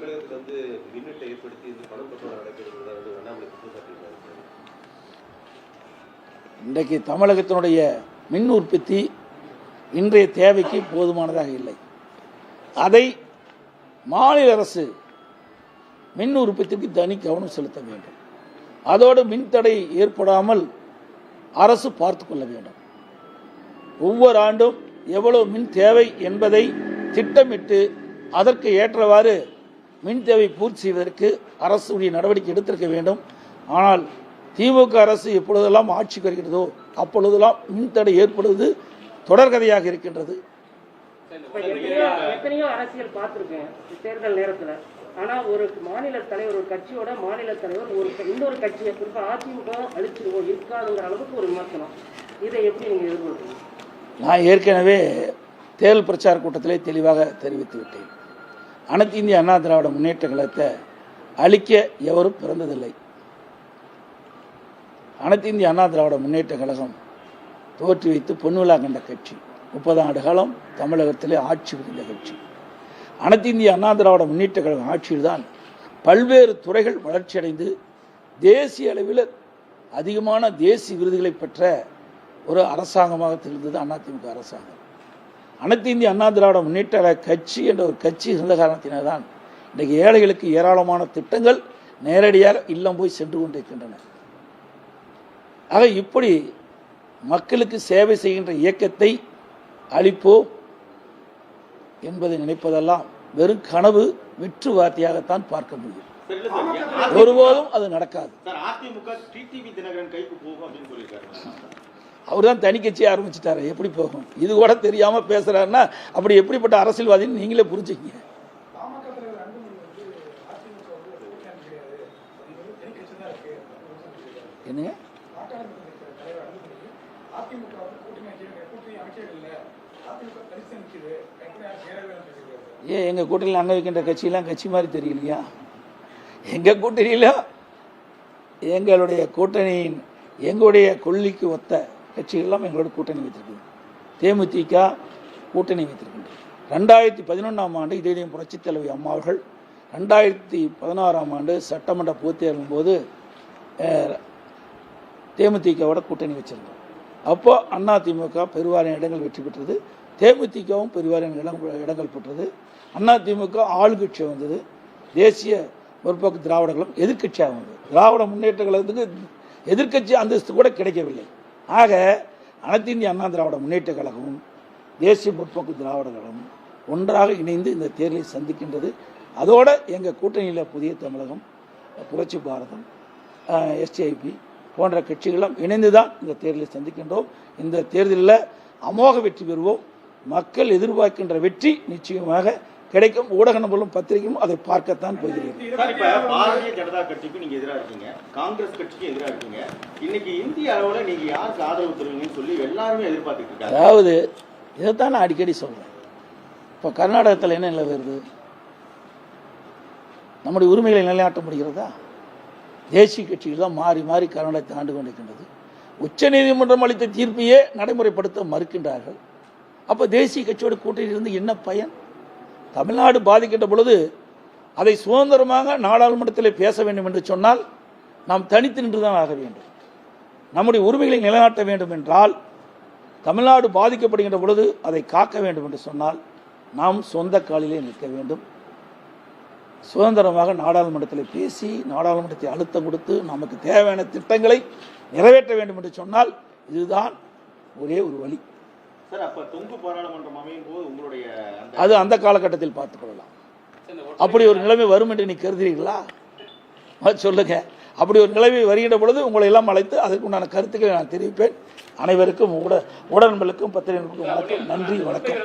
தமிழகத்தில் வந்து மின்வெட்டை ஏற்படுத்தி இந்த பணம் பட்டுவாடா நடக்கிறது வந்து அண்ணாமலை குற்றச்சாட்டு. இன்றைக்கு தமிழகத்தினுடைய மின் உற்பத்தி இன்றைய தேவைக்கு போதுமானதாக இல்லை. அதை மாநில அரசு மின் உற்பத்திக்கு தனி கவனம் செலுத்த வேண்டும். அதோடு மின்தடை ஏற்படாமல் அரசு பார்த்து கொள்ள வேண்டும். ஒவ்வொரு ஆண்டும் எவ்வளவு மின் தேவை என்பதை திட்டமிட்டு அதற்கு ஏற்றவாறு மின் தேவை பூர்த்தி செய்வதற்கு அரசுடைய நடவடிக்கை எடுத்திருக்க வேண்டும். ஆனால் திமுக அரசு எப்பொழுதெல்லாம் ஆட்சிக்கு வருகிறதோ அப்பொழுதெல்லாம் மின்தடை ஏற்படுவது தொடர்கதையாக இருக்கின்றது. எத்தனையோ அரசியல் பார்த்திருக்கேன் தேர்தல் நேரத்தில். ஆனால் ஒரு மாநில தலைவர், ஒரு கட்சியோட மாநில தலைவர் இன்னொரு கட்சியை குறிப்பாக அதிமுக அழிச்சிருவோம் இருக்காதுங்கிற அளவுக்கு ஒரு விமர்சனம். இதை எப்படி நீங்கள் எதிர்கொள்றீங்க? நான் ஏற்கனவே தேர்தல் பிரச்சார கூட்டத்திலே தெளிவாக தெரிவித்து விட்டேன். அனைத்து இந்திய அண்ணா திராவிட முன்னேற்ற கழகத்தை அழிக்க எவரும் பிறந்ததில்லை. அனைத்து இந்திய அண்ணா திராவிட முன்னேற்ற கழகம் தோற்றி வைத்து பொன்விழா கண்ட கட்சி. 30 ஆண்டு காலம் தமிழகத்திலே ஆட்சி புரிந்த கட்சி. அனைத்து இந்திய அண்ணா திராவிட முன்னேற்ற கழகம் ஆட்சியில்தான் பல்வேறு துறைகள் வளர்ச்சியடைந்து தேசிய அளவில் அதிகமான தேசிய விருதுகளை பெற்ற ஒரு அரசாங்கமாக திகழ்ந்தது அதிமுக அரசாங்கம். அனைத்து இந்திய அண்ணா திராவிட முன்னேற்ற கழக கட்சி என்ற ஒரு கட்சி இருந்த காரணத்தினால்தான் இன்றைக்கு ஏழைகளுக்கு ஏராளமான திட்டங்கள் நேரடியாக இல்லம் போய் சென்று கொண்டிருக்கின்றன. ஆக இப்படி மக்களுக்கு சேவை செய்கின்ற இயக்கத்தை அளிப்போம் என்பதை நினைப்பதெல்லாம் வெறும் கனவு, வெற்று வார்த்தையாகத்தான் பார்க்க முடியும். ஒருபோதும் அது நடக்காது. அவர் தான் தனி கட்சி ஆரம்பிச்சுட்டாரு. எப்படி போகும்? இது கூட தெரியாம பேசுறாருன்னா அப்படி எப்படிப்பட்ட அரசியல்வாதின்னு நீங்களே புரிஞ்சுக்கீங்க. என்னங்க? ஏன் எங்க கூட்டணியில் அங்க வைக்கின்ற கட்சியெல்லாம் கட்சி மாதிரி தெரியலையா? எங்க கூட்டணியில எங்களுடைய கூட்டணியின் எங்களுடைய கொள்கைக்கு ஒத்த கட்சிகள்லாம் எங்களோட கூட்டணி வைத்திருக்கு. தேமுதிக கூட்டணி வைத்திருக்கின்றது. 2011ஆம் ஆண்டு இதே புரட்சித் தலைவி அம்மா அவர்கள் 2016ஆம் ஆண்டு சட்டமன்ற பொதுத் தேர்தலின் போது தேமுதிகவோட கூட்டணி வச்சிருந்தோம். அப்போ அதிமுக பெருவாரியான இடங்கள் வெற்றி பெற்றது, தேமுதிகவும் பெருவாரியான இடங்கள் பெற்றது. அதிமுக ஆளுங்கட்சி வந்தது, தேசிய முற்போக்கு திராவிட கழகம் எதிர்கட்சியாக வந்தது. திராவிட முன்னேற்ற கழகத்துக்கு எதிர்கட்சி அந்தஸ்து கூட கிடைக்கவில்லை. ஆக அனைத்து இந்திய அண்ணா திராவிட முன்னேற்ற கழகமும் தேசிய முற்போக்கு திராவிட கழகமும் ஒன்றாக இணைந்து இந்த தேர்தலை சந்திக்கின்றது. அதோட எங்கள் கூட்டணியில் புதிய தமிழகம், புரட்சி பாரதம், எஸ்டிஐபி போன்ற கட்சிகளும் இணைந்துதான் இந்த தேர்தலை சந்திக்கின்றோம். இந்த தேர்தலில் அமோக வெற்றி பெறுவோம். மக்கள் எதிர்பார்க்கின்ற வெற்றி நிச்சயமாக கிடைக்கும். ஊடக நம்பரும் பத்திரிகையும் அதை பார்க்கத்தான் போகிறீர்கள். பாரதிய ஜனதா கட்சிக்கு நீங்க எதிராக இருக்கீங்க, காங்கிரஸ் கட்சிக்கு எதிராக இருக்கீங்க. இன்னைக்கு இந்திய அளவில் நீங்க யாருக்கு ஆதரவு தருவீங்கன்னு சொல்லி எல்லாருமே எதிர்பார்த்துட்டு இருக்காங்க. அதாவது இதைத்தான் நான் அடிக்கடி சொல்றேன். இப்போ கர்நாடகத்தில் என்ன நிலை வருது? நம்முடைய உரிமைகளை நிலைநாட்ட முடிகிறதா? தேசிய கட்சிகள் தான் மாறி மாறி கர்நாடகத்தை ஆண்டு கொண்டிருக்கின்றது. உச்சநீதிமன்றம் அளித்த தீர்ப்பையே நடைமுறைப்படுத்த மறுக்கின்றார்கள். அப்போ தேசிய கட்சியோட கூட்டணியிலிருந்து என்ன பயன்? தமிழ்நாடு பாதிக்கின்ற பொழுது அதை சுதந்திரமாக நாடாளுமன்றத்தில் பேச வேண்டும் என்று சொன்னால் நாம் தனித்து நின்றுதான் ஆக வேண்டும். நம்முடைய உரிமைகளை நிலைநாட்ட வேண்டும் என்றால், தமிழ்நாடு பாதிக்கப்படுகின்ற பொழுது அதை காக்க வேண்டும் என்று சொன்னால் நாம் சொந்த காலிலே நிற்க வேண்டும். சுதந்திரமாக நாடாளுமன்றத்தில் பேசி நாடாளுமன்றத்தை அழுத்தம் கொடுத்து நமக்கு தேவையான திட்டங்களை நிறைவேற்ற வேண்டும் என்று சொன்னால் இதுதான் ஒரே ஒரு வழி. அது அந்த காலகட்டத்தில் பார்த்துக் கொள்ளலாம். அப்படி ஒரு நிலைமை வரும் என்று நீ கருதுகிறீர்களா? சொல்லுங்க. அப்படி ஒரு நிலைமை வருகின்ற பொழுது உங்களை எல்லாம் அழைத்து அதற்குண்டான கருத்துக்களை நான் தெரிவிப்பேன். அனைவருக்கும் ஊடகங்களுக்கும் பத்திரிகைகளுக்கும் வணக்கம். நன்றி, வணக்கம்.